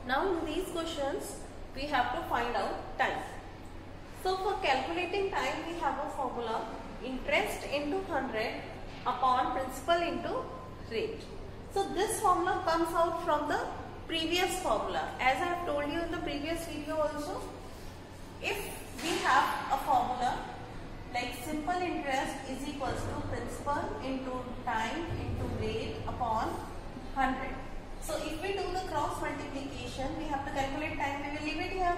Now in these questions we have to find out time. So for calculating time we have a formula: interest into 100 upon principal into rate. So this formula comes out from the previous formula. As I have told you in the previous video also, if we have a formula like simple interest is equals to principal into time into rate upon 100. So if we do the cross multiplication, we have to calculate time, we will leave it here.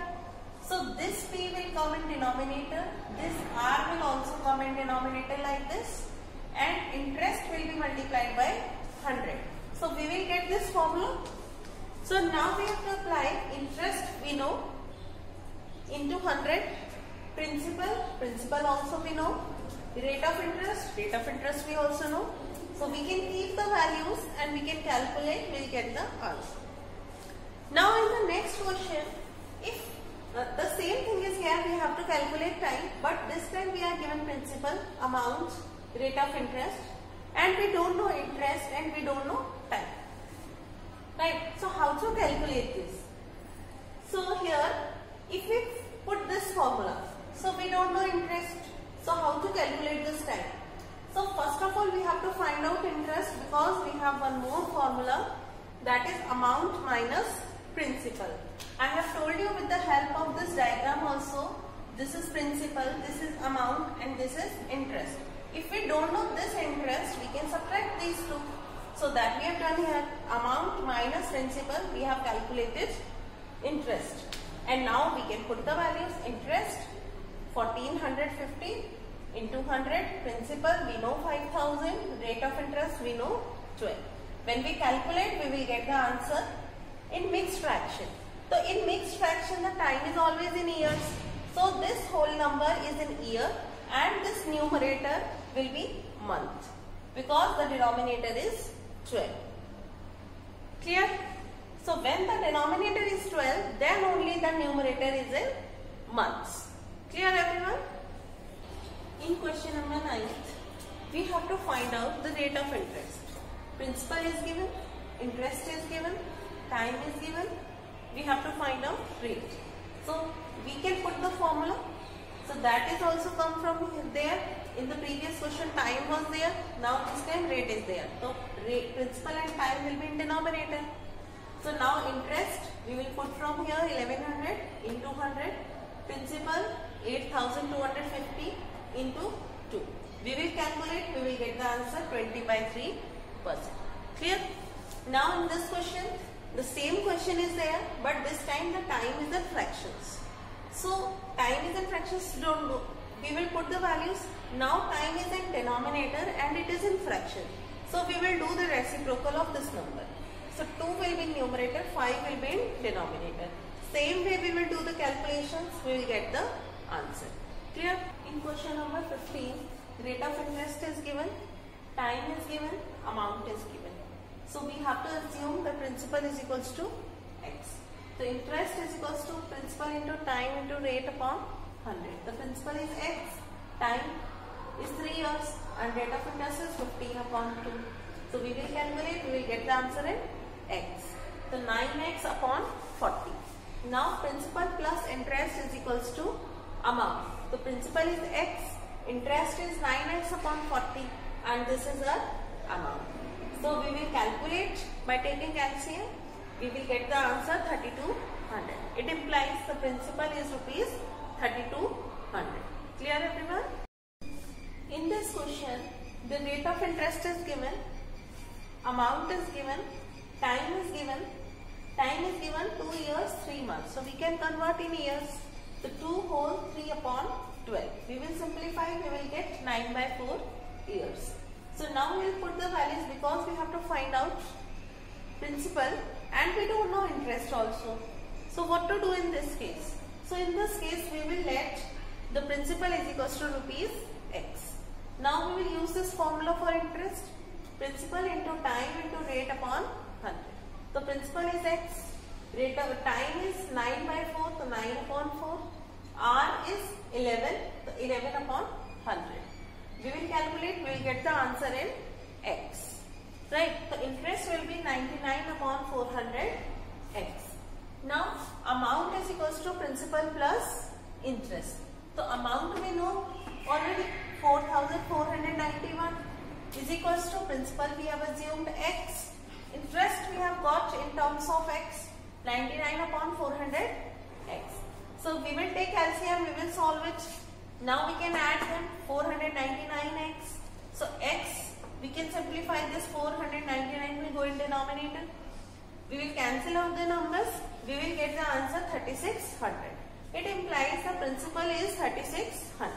So this P will come in denominator, this R will also come in denominator like this, and interest will be multiplied by 100. So we will get this formula. So now we have to apply interest, we know, into 100, principal also we know, rate of interest we also know. So we can keep the values and we can calculate, we will get the answer. Now in the next question, if the same thing is here, we have to calculate time, but this time we are given principal, amount, rate of interest, and we don't know interest and we don't know time. Right? So how to calculate this? So here, if we put this formula, so we don't know interest, so how to calculate this time? So first of all we have to find out interest, because we have one more formula, that is amount minus principal. I have told you with the help of this diagram also, this is principal, this is amount, and this is interest. If we don't know this interest, we can subtract these two. So that we have done here, amount minus principal, we have calculated interest. And now we can put the values: interest 1450 into 100, principal we know 5000, rate of interest we know 12. When we calculate, we will get the answer in mixed fraction. So in mixed fraction the time is always in years. So this whole number is in year and this numerator will be month, because the denominator is 12. Clear? So when the denominator is 12, then only the numerator is in months. Clear everyone? In question number 9, we have to find out the rate of interest. Principal is given, interest is given, time is given. We have to find out rate. So we can put the formula. So that is also come from there. In the previous question time was there. Now this time rate is there. So rate, principal and time will be in denominator. So now interest we will put from here 1100 into 100. Principal 8250 into 2. We will calculate, we will get the answer 20/3%. Clear? Now in this question, the same question is there, but this time the time is in fractions. So time is in fractions, don't know. We will put the values. Now time is in denominator and it is in fraction. So we will do the reciprocal of this number. So 2 will be in numerator, 5 will be in denominator. Same way we will do the calculations, we will get the answer. Clear? In question number 15, rate of interest is given, time is given, amount is given. So we have to assume the principal is equals to x. So interest is equals to principal into time into rate upon 100. The principal is x, time is 3 years, and rate of interest is 15 upon 2. So we will calculate, we will get the answer in x. So 9x upon 40. Now principal plus interest is equals to amount. The principal is x, interest is 9x upon 40, and this is the amount. So we will calculate by taking LCM. We will get the answer 3200. It implies the principal is rupees 3200. Clear everyone? In this question, the rate of interest is given, amount is given, time is given. Time is given 2 years, 3 months. So we can convert in years. So 2 whole 3 upon 12. We will simplify, we will get 9/4 years. So now we will put the values, because we have to find out principal and we don't know interest also. So what to do in this case? So in this case we will let the principal is equals to rupees x. Now we will use this formula for interest. Principal into time into rate upon 100. So principal is x, rate of time is 9/4, so 9 upon 4. R is 11, so 11 upon 100. We will calculate, we will get the answer in x. Right, so interest will be 99 upon 400 x. principal plus interest. So amount we know already, 4,491 is equals to principal we have assumed x, interest we have got in terms of x, 99 upon 400 x. So we will take LCM, we will solve it. Now we can add them, 499x. So x, we can simplify this, 499 will go in denominator. We will cancel out the numbers, we will get the answer 3600. It implies the principal is 3600.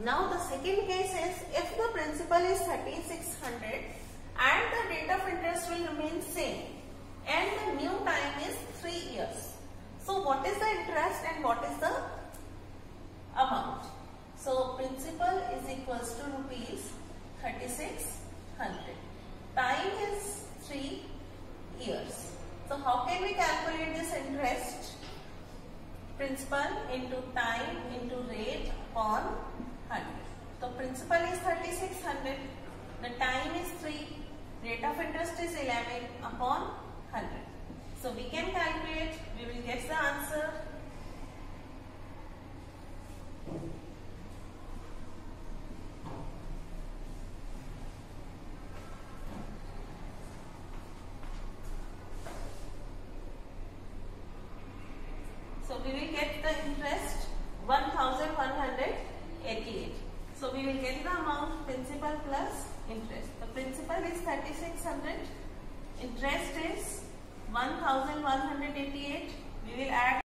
Now the second case is, if the principal is 3600 and the rate of interest will remain same and the new time is 3 years. So what is the interest and what is the amount? So principal is equals to rupees 3600. Time is 3 years. So how can we calculate this interest? Principal into time into rate upon 100. So principal is 3600, the time is 3, rate of interest is 11 upon 100. So we can calculate, we will get the answer. So we will get the interest 1188. So we will get the amount principal plus interest. The principal is 3600, interest is 1188. We will add